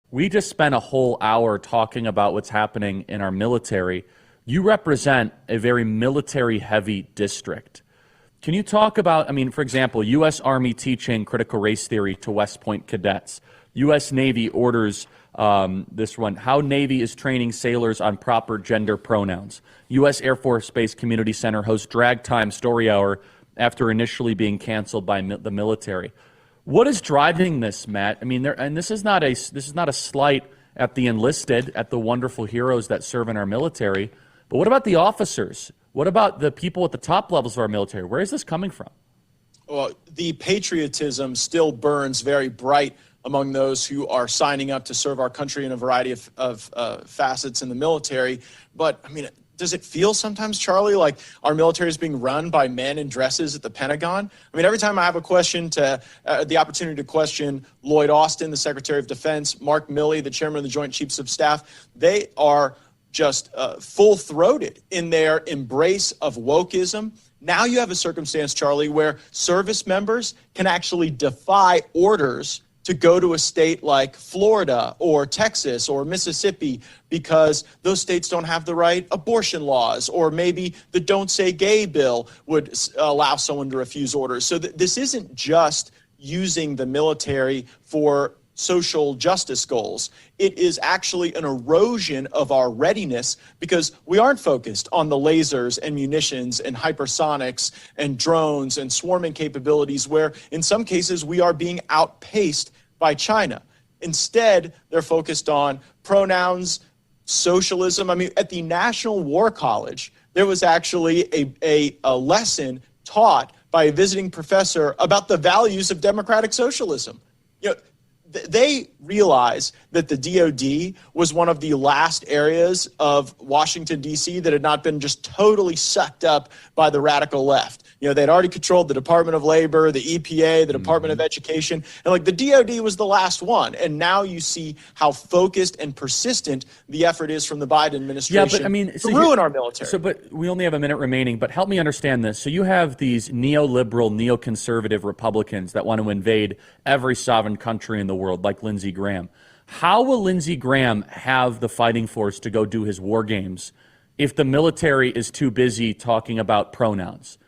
We just spent a whole hour talking about what's happening in our military. You represent a very military-heavy district. Can you talk about, for example, U.S. Army teaching critical race theory to West Point cadets. U.S. Navy orders this one, how Navy is training sailors on proper gender pronouns. U.S. Air Force Base Community Center hosts drag time story hour after initially being canceled by the military. What is driving this, Matt? And this is not a slight at the enlisted, at the wonderful heroes that serve in our military, but what about the officers? What about the people at the top levels of our military? Where is this coming from? Well, the patriotism still burns very bright among those who are signing up to serve our country in a variety of facets in the military. But does it feel sometimes, Charlie, like our military is being run by men in dresses at the Pentagon? Every time I have a question the opportunity to question Lloyd Austin, the Secretary of Defense, Mark Milley, the Chairman of the Joint Chiefs of Staff, they are just full-throated in their embrace of wokeism. Now you have a circumstance, Charlie, where service members can actually defy orders to go to a state like Florida or Texas or Mississippi because those states don't have the right abortion laws, or maybe the Don't Say Gay bill would allow someone to refuse orders. So this isn't just using the military for social justice goals. It is actually an erosion of our readiness because we aren't focused on the lasers and munitions and hypersonics and drones and swarming capabilities where in some cases we are being outpaced by China. Instead, they're focused on pronouns, socialism. At the National War College, there was actually a lesson taught by a visiting professor about the values of democratic socialism. They realized that the DOD was one of the last areas of Washington, D.C. that had not been just totally sucked up by the radical left. They'd already controlled the Department of Labor, the EPA, the Department of Education, and the DOD was the last one. And now you see how focused and persistent the effort is from the Biden administration to ruin our military. But we only have a minute remaining, but help me understand this. So you have these neoliberal, neoconservative Republicans that want to invade every sovereign country in the world, like Lindsey Graham. How will Lindsey Graham have the fighting force to go do his war games if the military is too busy talking about pronouns?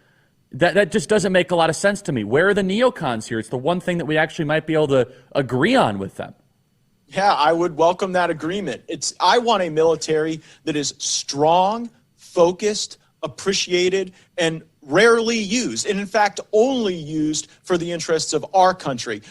That just doesn't make a lot of sense to me. Where are the neocons here? It's the one thing that we actually might be able to agree on with them. Yeah, I would welcome that agreement. I want a military that is strong, focused, appreciated, and rarely used, and in fact only used for the interests of our country.